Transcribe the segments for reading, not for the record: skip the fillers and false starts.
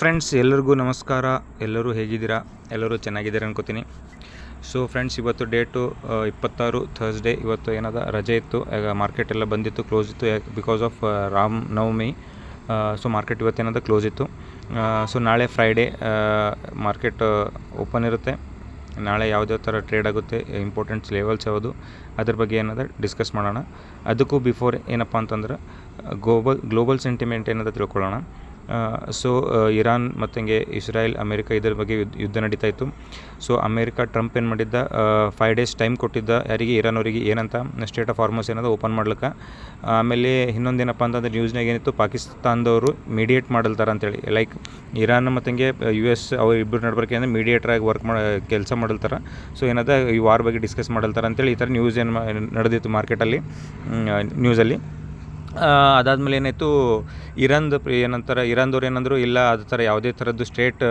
Friends ಎಲ್ಲರಿಗೂ ನಮಸ್ಕಾರ. ಎಲ್ಲರೂ ಹೇಗಿದ್ದೀರಾ? ಎಲ್ಲರೂ ಚೆನ್ನಾಗಿದ್ದೀರಾ ಅನ್ಕೋತೀನಿ. ಸೊ ಫ್ರೆಂಡ್ಸ್, ಇವತ್ತು ಡೇಟು 26 ಥರ್ಸ್ಡೇ. ಇವತ್ತು ಏನದ ರಜೆ ಇತ್ತು, ಈಗ ಮಾರ್ಕೆಟ್ ಎಲ್ಲ ಬಂದಿತ್ತು, ಕ್ಲೋಸ್ ಇತ್ತು because of Ram Navami. So market ಇವತ್ತೇನದ ಕ್ಲೋಸ್ ಇತ್ತು. ಸೊ ನಾಳೆ ಫ್ರೈಡೇ ಮಾರ್ಕೆಟ್ ಓಪನ್ ಇರುತ್ತೆ. ನಾಳೆ ಯಾವುದೇ ಥರ ಟ್ರೇಡ್ ಆಗುತ್ತೆ, ಇಂಪಾರ್ಟೆಂಟ್ಸ್ ಲೆವೆಲ್ಸ್ ಯಾವುದು, ಅದ್ರ ಬಗ್ಗೆ ಏನದ ಡಿಸ್ಕಸ್ ಮಾಡೋಣ. ಅದಕ್ಕೂ ಬಿಫೋರ್ ಏನಪ್ಪ ಅಂತಂದ್ರೆ ಗ್ಲೋಬಲ್ ಸೆಂಟಿಮೆಂಟ್ ಏನದ ತಿಳ್ಕೊಳ್ಳೋಣ. ಸೊ ಇರಾನ್ ಮತ್ತು ಹಂಗೆ ಇಸ್ರಾಯೇಲ್ ಅಮೇರಿಕ ಇದರ ಬಗ್ಗೆ ಯುದ್ಧ ನಡೀತಾ ಇತ್ತು. ಸೊ ಅಮೇರಿಕ ಟ್ರಂಪ್ ಏನು ಮಾಡಿದ್ದ, 5 days ಟೈಮ್ ಕೊಟ್ಟಿದ್ದ ಯಾರಿಗೆ, ಇರಾನ್ ಅವರಿಗೆ ಏನಂತ ಸ್ಟೇಟ್ ಆಫ್ ಹಾರ್ಮೋಸ್ ಏನದ ಓಪನ್ ಮಾಡ್ಲಿಕ್ಕೆ. ಆಮೇಲೆ ಇನ್ನೊಂದೇನಪ್ಪ ಅಂತಂದ್ರೆ ನ್ಯೂಸ್ನಾಗ ಏನಿತ್ತು, ಪಾಕಿಸ್ತಾನದವರು ಮೀಡಿಯೇಟ್ ಮಾಡಲ್ತಾರೆ ಅಂತೇಳಿ, ಲೈಕ್ ಇರಾನ್ ಮತ್ತು ಹಂಗೆ US ಅವ್ರು ಇಬ್ಬರು ನಡ್ಬರ್ಕೆ ಅಂದರೆ ಮೀಡಿಯೇಟ್ರಾಗಿ ಕೆಲಸ ಮಾಡಲ್ತಾರೆ. ಸೊ ಏನದ ಈ ವಾರ್ ಬಗ್ಗೆ ಡಿಸ್ಕಸ್ ಮಾಡಲ್ತಾರೆ ಅಂತೇಳಿ ಈ ಥರ ನ್ಯೂಸ್ ಏನು ನಡೆದಿತ್ತು ಮಾರ್ಕೆಟಲ್ಲಿ, ನ್ಯೂಸಲ್ಲಿ. ಅದಾದಮೇಲೆ ಏನಾಯಿತು, ಇರಾನ್ದವ್ರು ಏನಂದರು, ಇಲ್ಲ ಅದು ಥರ ಯಾವುದೇ ಥರದ್ದು ಸ್ಟೇಟ್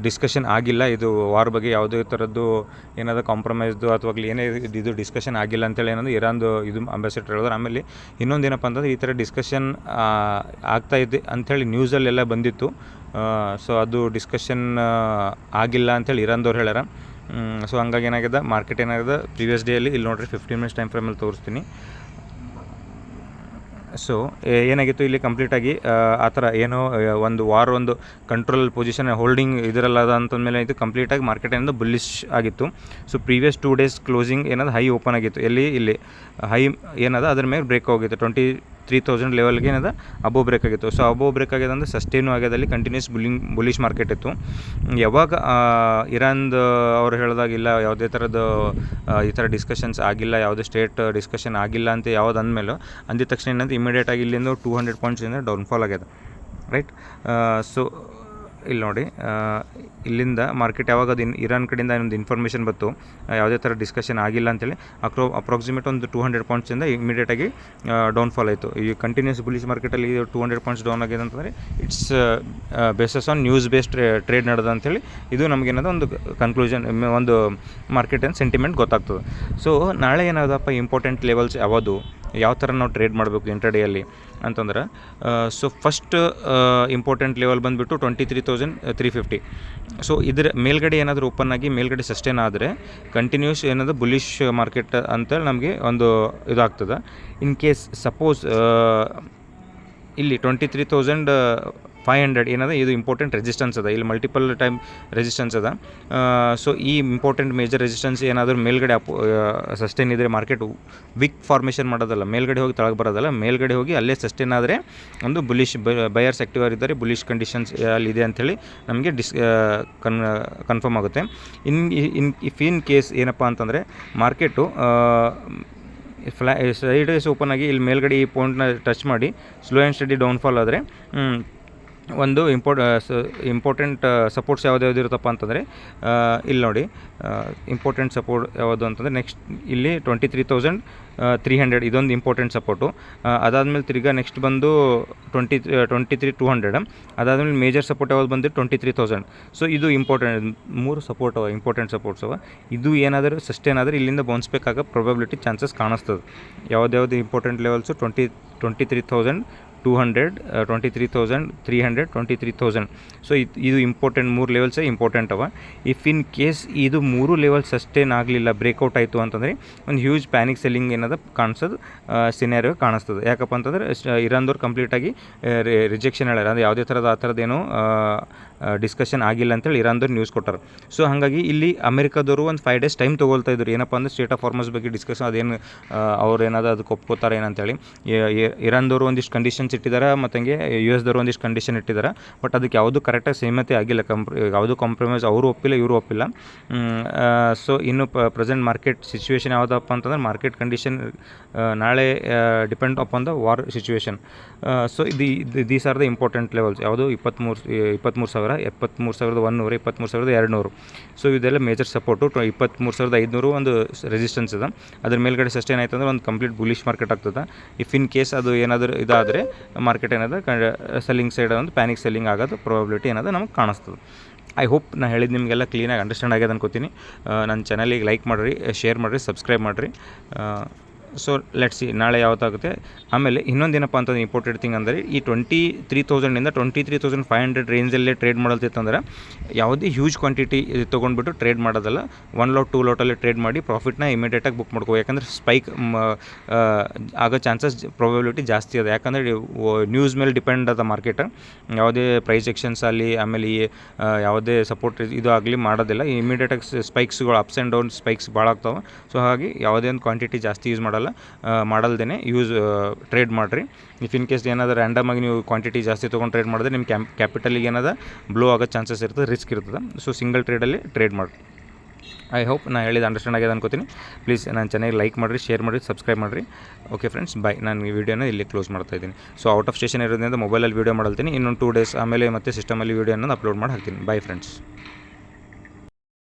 ಡಿಸ್ಕಷನ್ ಆಗಿಲ್ಲ, ಇದು ವಾರ್ ಬಗ್ಗೆ ಯಾವುದೇ ಥರದ್ದು ಏನಾದರೂ ಕಾಂಪ್ರಮೈಸ್ದು ಅಥವಾ ಏನೇ ಇದು ಡಿಸ್ಕಷನ್ ಆಗಿಲ್ಲ ಅಂತೇಳಿ ಏನಂದ್ರೆ ಇರಾನ್ದು ಇದು ಅಂಬಾಸಿಡರ್ ಹೇಳಿದ್ರು. ಆಮೇಲೆ ಇನ್ನೊಂದೇನಪ್ಪ ಅಂತಂದರೆ, ಈ ಥರ ಡಿಸ್ಕಷನ್ ಆಗ್ತಾಯಿದೆ ಅಂಥೇಳಿ ನ್ಯೂಸಲ್ಲೆಲ್ಲ ಬಂದಿತ್ತು. ಸೊ ಅದು ಡಿಸ್ಕಷನ್ ಆಗಿಲ್ಲ ಅಂಥೇಳಿ ಇರಾನ್ದವ್ರು ಹೇಳ್ಯಾರ. ಸೊ ಹಂಗಾಗಿ ಏನಾಗಿದೆ, ಮಾರ್ಕೆಟ್ ಏನಾಗಿದೆ ಪ್ರೀವಿಯಸ್ ಡೇಯಲ್ಲಿ ಇಲ್ಲಿ ನೋಡಿರಿ 15 minutes ಟೈಮ್ ಫ್ರೇಮಲ್ಲಿ ತೋರಿಸ್ತೀನಿ. ಸೊ ಏನಾಗಿತ್ತು, ಇಲ್ಲಿ ಕಂಪ್ಲೀಟಾಗಿ ಆ ಥರ ಏನೋ ಒಂದು ಕಂಟ್ರೋಲ್ ಪೊಸಿಷನ್ ಹೋಲ್ಡಿಂಗ್ ಇದರಲ್ಲದ ಅಂತಂದಮೇಲೆ ಇದು ಕಂಪ್ಲೀಟಾಗಿ ಮಾರ್ಕೆಟ್ ಏನದು ಬುಲ್ಲಿಶ್ ಆಗಿತ್ತು. ಸೊ ಪ್ರೀವಿಯಸ್ 2 days ಕ್ಲೋಸಿಂಗ್ ಏನದು ಹೈ ಓಪನ್ ಆಗಿತ್ತು, ಇಲ್ಲಿ ಹೈ ಏನದ ಅದ್ರ ಮೇಲೆ ಬ್ರೇಕ್ ಹೋಗಿತ್ತು, 23,000 ಲೆವೆಲ್ಗೆ ಏನದ ಅಬೋವ್ ಬ್ರೇಕ್ ಆಗಿತ್ತು. ಸೊ ಅಬೋವ್ ಬ್ರೇಕ್ ಆಗಿದೆ ಅಂದರೆ ಸಸ್ಟೇನು ಆಗ್ಯದಲ್ಲಿ ಕಂಟಿನ್ಯೂಸ್ ಬುಲಿಶ್ ಮಾರ್ಕೆಟ್ ಇತ್ತು. ಯಾವಾಗ ಇರಾನ್ದು ಅವ್ರು ಹೇಳಿದಾಗಿಲ್ಲ, ಯಾವುದೇ ಥರದ್ದು ಈ ಥರ ಡಿಸ್ಕಷನ್ಸ್ ಆಗಿಲ್ಲ, ಯಾವುದೇ ಸ್ಟೇಟ್ ಡಿಸ್ಕಷನ್ ಆಗಿಲ್ಲ ಅಂತ ಯಾವ್ದು ಅಂದಮೇಲೆ ಅಂದಿದ ತಕ್ಷಣ ಏನಂತ ಇಮಿಡಿಯೇಟಾಗಿ ಇಲ್ಲಿಂದ 200 points ಡೌನ್ಫಾಲ್ ಆಗ್ಯದ, ರೈಟ್. ಸೊ ಇಲ್ಲಿ ನೋಡಿ, ಇಲ್ಲಿಂದ ಮಾರ್ಕೆಟ್ ಯಾವಾಗ ಇರಾನ್ ಕಡೆಯಿಂದ ಒಂದು ಇನ್ಫಾರ್ಮೇಷನ್ ಬಂತು, ಯಾವುದೇ ಥರ ಡಿಸ್ಕಷನ್ ಆಗಿಲ್ಲ ಅಂತೇಳಿ ಅಪ್ರಾಕ್ಸಿಮೇಟ್ ಒಂದು 200 points ಇಮಿಡಿಯೇಟಾಗಿ ಡೌನ್ಫಾಲ್ ಆಯಿತು. ಈ ಕಂಟಿನ್ಯೂಸ್ ಬುಲಿಶ್ ಮಾರ್ಕೆಟಲ್ಲಿ 200 points ಡೌನ್ ಆಗಿದೆ ಅಂತಂದರೆ it's basis on news based trade ನಡೆದ ಅಂತೇಳಿ ಇದು ನಮಗೇನದ ಒಂದು ಕನ್ಕ್ಲೂಷನ್, ಒಂದು ಮಾರ್ಕೆಟ್ ಸೆಂಟಿಮೆಂಟ್ ಗೊತ್ತಾಗ್ತದೆ. ಸೊ ನಾಳೆ ಏನಾದಪ್ಪ ಇಂಪಾರ್ಟೆಂಟ್ ಲೆವೆಲ್ಸ್ ಯಾವುದು, ಯಾವ ಥರ ನಾವು ಟ್ರೇಡ್ ಮಾಡಬೇಕು ಇಂಟ್ರಾಡೇಯಲ್ಲಿ ಅಂತಂದ್ರೆ, ಸೊ ಫಸ್ಟ್ ಇಂಪಾರ್ಟೆಂಟ್ ಲೆವೆಲ್ ಬಂದುಬಿಟ್ಟು 23,350. ಸೊ ಇದರ ಮೇಲ್ಗಡೆ ಏನಾದರೂ ಓಪನ್ ಆಗಿ ಮೇಲ್ಗಡೆ ಸಸ್ಟೇನ್ ಆದರೆ ಕಂಟಿನ್ಯೂಸ್ ಏನದು ಬುಲಿಶ್ ಮಾರ್ಕೆಟ್ ಅಂತೇಳಿ ನಮಗೆ ಒಂದು ಇದಾಗ್ತದೆ. ಇನ್ ಕೇಸ್ ಸಪೋಸ್ ಇಲ್ಲಿ 23,500 ಏನದ ಇದು ಇಂಪಾರ್ಟೆಂಟ್ ರೆಸಿಸ್ಟೆನ್ಸ್ ಅದ, ಇಲ್ಲಿ ಮಲ್ಟಿಪಲ್ ಟೈಮ್ ರೆಸಿಸ್ಟೆನ್ಸ್ ಅದ. ಸೊ ಈ ಇಂಪಾರ್ಟೆಂಟ್ ಮೇಜರ್ ರೆಸಿಸ್ಟೆನ್ಸ್ ಏನಾದರೂ ಮೇಲ್ಗಡೆ ಸಸ್ಟೇನ್ ಇದ್ದರೆ, ಮಾರ್ಕೆಟ್ ವಿಕ್ ಫಾರ್ಮೇಷನ್ ಮಾಡೋದಲ್ಲ, ಮೇಲ್ಗಡೆ ಹೋಗಿ ತೆಳಗೆ ಬರೋದಲ್ಲ, ಮೇಲ್ಗಡೆ ಹೋಗಿ ಅಲ್ಲೇ ಸಸ್ಟೇನ್ ಆದರೆ ಒಂದು ಬುಲಿಶ್ ಬಯರ್ಸ್ ಆ್ಯಕ್ಟಿವ್ ಇದ್ದಾರೆ, ಬುಲಿಶ್ ಕಂಡೀಷನ್ಸ್ ಅಲ್ಲಿದೆ ಅಂಥೇಳಿ ನಮಗೆ ಕನ್ಫರ್ಮ್ ಆಗುತ್ತೆ. ಇನ್ ಕೇಸ್ ಏನಪ್ಪ ಅಂತಂದರೆ ಮಾರ್ಕೆಟು ಸೈಡ್ ವೇಸ್ ಓಪನ್ ಆಗಿ ಇಲ್ಲಿ ಮೇಲ್ಗಡೆ ಈ ಪಾಯಿಂಟ್ನ ಟಚ್ ಮಾಡಿ ಸ್ಲೋ ಆ್ಯಂಡ್ ಸ್ಟಡಿ ಡೌನ್ಫಾಲ್ ಆದರೆ ಒಂದು ಇಂಪಾರ್ಟೆಂಟ್ ಸಪೋರ್ಟ್ಸ್ ಯಾವ್ದು ಇರುತ್ತಪ್ಪ ಅಂತಂದರೆ, ಇಲ್ಲಿ ನೋಡಿ ಇಂಪಾರ್ಟೆಂಟ್ ಸಪೋರ್ಟ್ ಯಾವುದು ಅಂತಂದರೆ ನೆಕ್ಸ್ಟ್ ಇಲ್ಲಿ 23,300 ಇದೊಂದು ಇಂಪಾರ್ಟೆಂಟ್ ಸಪೋರ್ಟು. ಅದಾದಮೇಲೆ ತಿರ್ಗಾ ನೆಕ್ಸ್ಟ್ ಬಂದು 23,200. ಅದಾದಮೇಲೆ ಮೇಜರ್ ಸಪೋರ್ಟ್ ಯಾವ್ದು ಬಂದು 23,000. ಸೊ ಇದು ಮೂರು ಸಪೋರ್ಟ್ ಇಂಪಾರ್ಟೆಂಟ್ ಸಪೋರ್ಟ್ಸ್ ಅವ. ಇದು ಏನಾದರೂ ಸಸ್ಟೇನ್ ಆದರೆ ಇಲ್ಲಿಂದ ಬೌನ್ಸ್ ಬ್ಯಾಕ್ ಆಗೋ ಪ್ರೊಬಬಿಲಿಟಿ ಚಾನ್ಸಸ್ ಕಾಣಿಸ್ತದೆ. ಯಾವ್ದು ಇಂಪಾರ್ಟೆಂಟ್ ಲೆವೆಲ್ಸು 23,200, 23,300, 23,000. ಸೊ ಇದು ಇಂಪಾರ್ಟೆಂಟ್, 3 ಲೆವೆಲ್ಸೇ ಇಂಪಾರ್ಟೆಂಟ್ ಅವ. ಇಫ್ ಇನ್ ಕೇಸ್ ಇದು 3 ಲೆವೆಲ್ ಸಸ್ಟೇನ್ ಆಗಲಿಲ್ಲ, ಬ್ರೇಕೌಟ್ ಆಯಿತು ಅಂತಂದರೆ ಒಂದು ಹ್ಯೂಜ್ ಪ್ಯಾನಿಕ್ ಸೆಲ್ಲಿಂಗ್ ಏನದ ಕಾಣಿಸೋದು ಸಿನಾರಿಯೋ ಕಾಣಿಸ್ತದೆ. ಯಾಕಪ್ಪ ಅಂತಂದರೆ ಇರಾನ್ದವ್ರು ಕಂಪ್ಲೀಟಾಗಿ ರಿಜೆಕ್ಷನ್ ಹೇಳ್ಯಾರ, ಅಂದರೆ ಯಾವುದೇ ಥರದ ಆ ಥರದ್ದೇನು ಡಿಸ್ಕಷನ್ ಆಗಿಲ್ಲ ಅಂತೇಳಿ ಇರಾನ್ದವ್ರು ನ್ಯೂಸ್ ಕೊಟ್ಟಾರೆ. ಸೊ ಹಾಗಾಗಿ ಇಲ್ಲಿ ಅಮೆರಿಕದವರು ಒಂದು 5 days ಟೈಮ್ ತೊಗೊಳ್ತಾ ಇದ್ರು, ಏನಪ್ಪ ಅಂದರೆ ಸ್ಟೇಟ್ ಆಫ್ ಹಾರ್ಮೋಸ್ ಬಗ್ಗೆ ಡಿಸ್ಕಷನ್ ಅದೇನು ಅವ್ರು ಏನಾದರೂ ಅದಕ್ಕೆ ಒಪ್ಕೋತಾರೆ ಏನಂತೇಳಿ. ಇರಾನ್ದವರು ಒಂದಿಷ್ಟು ಕಂಡೀಷನ್ಸ್ ಇಟ್ಟಿದ್ದಾರೆ, ಮತ್ತು ಹಂಗೆ US ದವರು ಒಂದಿಷ್ಟು ಕಂಡೀಷನ್ ಇಟ್ಟಿದ್ದಾರೆ. ಬಟ್ ಅದಕ್ಕೆ ಯಾವುದು ಕರೆಕ್ಟಾಗಿ ಸೇಮತೆ ಆಗಿಲ್ಲ, ಯಾವುದು ಕಾಂಪ್ರಮೈಸ್ ಅವರು ಒಪ್ಪಿಲ್ಲ, ಇವರು ಒಪ್ಪಿಲ್ಲ. ಸೊ ಇನ್ನು ಪ್ರೆಸೆಂಟ್ ಮಾರ್ಕೆಟ್ ಸಿಚುವೇಶನ್ ಯಾವುದಪ್ಪ ಅಂತಂದ್ರೆ, ಮಾರ್ಕೆಟ್ ಕಂಡೀಷನ್ ನಾಳೆ depend upon the war situation. So these are the important levels. ಯಾವುದು 23,000, 23,100, 23,200. ಸೊ ಇದೆಲ್ಲ ಮೇಜರ್ ಸಪೋರ್ಟು. 23,500 ಒಂದು ರೆಸಿಸ್ಟೆನ್ಸ್ ಇದೆ. ಅದ್ರ ಮೇಲ್ಗಡೆ ಸಸ್ಟೇನ್ ಆಯ್ತು ಅಂದ್ರೆ ಒಂದು ಕಂಪ್ಲೀಟ್ ಬುಲಿಶ್ ಮಾರ್ಕೆಟ್ ಆಗ್ತದೆ. ಇಫ್ ಇನ್ ಕೇಸ್ ಅದು ಏನಾದರೂ ಇದಾದರೆ ಮಾರ್ಕೆಟ್ ಏನದ ಸೆಲ್ಲಿಂಗ್ ಸೈಡ್ ಒಂದು ಪ್ಯಾನಿಕ್ ಸೆಲ್ಲಿಂಗ್ ಆಗೋದು ಪ್ರೊಬಬಿಲಿಟಿ ಏನದ ನಮಗೆ ಕಾಣಿಸ್ತದೆ. ಐ ಹೋಪ್ ನಾನು ಹೇಳಿದ್ದು ನಿಮಗೆಲ್ಲ ಕ್ಲೀನಾಗಿ ಅಂಡರ್ಸ್ಟ್ಯಾಂಡ್ ಆಗ್ಯದ ಅನ್ಕೋತೀನಿ. ನನ್ನ ಚಾನಲಿಗೆ ಲೈಕ್ ಮಾಡಿರಿ, ಶೇರ್ ಮಾಡಿರಿ, ಸಬ್ಸ್ಕ್ರೈಬ್ ಮಾಡಿರಿ. ಸೊ ಲೆಟ್ಸ್ ಸಿ ನಾಳೆ ಯಾವತ್ತಾಗುತ್ತೆ. ಆಮೇಲೆ ಇನ್ನೊಂದೇನಪ್ಪ ಅಂತಂದ್ರೆ ಇಂಪಾರ್ಟೆಂಟ್ ಥಿಂಗ್ ಅಂದರೆ ಈ 23,000 23,500 ರೇಂಜಲ್ಲೇ ಟ್ರೇಡ್ ಮಾಡಲ್ತಿತ್ತಂದ್ರೆ ಯಾವುದೇ ಹ್ಯೂಜ್ ಕ್ವಾಂಟಿಟಿ ತೊಗೊಂಡ್ಬಿಟ್ಟು ಟ್ರೇಡ್ ಮಾಡೋದಲ್ಲ. 1 ಲಾಟ್ 2 ಲಾಟಲ್ಲಿ ಟ್ರೇಡ್ ಮಾಡಿ ಪ್ರಾಫಿಟ್ನ ಇಮಿಡಿಯೇಟಾಗಿ ಬುಕ್ ಮಾಡ್ಕೋ. ಯಾಕಂದರೆ ಸ್ಪೈಕ್ ಆಗೋ ಚಾನ್ಸಸ್ ಪ್ರಾಬಬಿಲಿಟಿ ಜಾಸ್ತಿ ಇದೆ. ಯಾಕಂದರೆ ನ್ಯೂಸ್ ಮೇಲೆ ಡಿಪೆಂಡ್ ಅದ ಮಾರ್ಕೆಟ್. ಯಾವುದೇ ಪ್ರೈಸ್ ಎಕ್ಷನ್ಸ್ ಆಗಲಿ ಆಮೇಲೆ ಯಾವುದೇ ಸಪೋರ್ಟ್ ಇದು ಆಗಲಿ ಮಾಡೋದಿಲ್ಲ. ಇಮಿಡಿಯೇಟಾಗಿ ಸ್ಪೈಕ್ಸ್ಗಳು ಅಪ್ಸ್ ಆ್ಯಂಡ್ ಡೌನ್ ಸ್ಪೈಕ್ಸ್ ಭಾಳ ಆಗ್ತಾವೆ. ಸೊ ಹಾಗಾಗಿ ಯಾವುದೇ ಒಂದು ಕ್ವಾಂಟಿಟಿ ಜಾಸ್ತಿ ಯೂಸ್ ಮಾಡಲ್ದೇ ಟ್ರೇಡ್ ಮಾಡಿರಿ. ಇಫ್ ಇನ್ ಕೇಸ್ ಏನಾದರೂ ರ್ಯಾಂಡಮಾಗಿ ನೀವು ಕ್ವಾಂಟಿಟಿ ಜಾಸ್ತಿ ತೊಗೊಂಡು ಟ್ರೇಡ್ ಮಾಡಿದ್ರೆ ನಿಮ್ಮ ಕ್ಯಾಪಿಟಲಿಗೆ ಏನಾದ ಬ್ಲೋ ಆಗೋ ಚಾನ್ಸಸ್ ಇರ್ತದೆ, ರಿಸ್ಕ್ ಇರ್ತದೆ. ಸೊ ಸಿಂಗಲ್ ಟ್ರೇಡಲ್ಲಿ ಟ್ರೇಡ್ ಮಾಡಿರಿ. ಐ ಹೋಪ್ ನಾನು ಹೇಳಿದ ಅಂಡರ್ಸ್ಟ್ಯಾಂಡ್ ಆಗಿದೆ ಅನ್ಕೋತೀನಿ. ಪ್ಲೀಸ್ ನಾನು ಚೆನ್ನಾಗಿ ಲೈಕ್ ಮಾಡಿರಿ, ಶೇರ್ ಮಾಡಿರಿ, ಸಬ್ಸ್ಕ್ರೈಬ್ ಮಾಡಿರಿ. ಓಕೆ ಫ್ರೆಂಡ್ಸ್, ಬಾಯ್. ನಾನು ಈ ವಿಡಿಯೋನ ಇಲ್ಲಿ ಕ್ಲೋಸ್ ಮಾಡ್ತಾ ಇದ್ದೀನಿ. ಸೊ ಔಟ್ ಆಫ್ ಸ್ಟೇಷನ್ ಇರೋದ್ರಿಂದ ಮೊಬೈಲಲ್ಲಿ ವೀಡಿಯೋ ಮಾಡ್ತೀನಿ. ಇನ್ನೊಂದು 2 ಡೇಸ್ ಆಮೇಲೆ ಮತ್ತೆ ಸಿಸ್ಟಮಲ್ಲಿ ವೀಡಿಯೋ ಅನ್ನೋದು ಅಪ್ಲೋಡ್ ಮಾಡಿ ಹಾಕ್ತೀನಿ. Bye friends.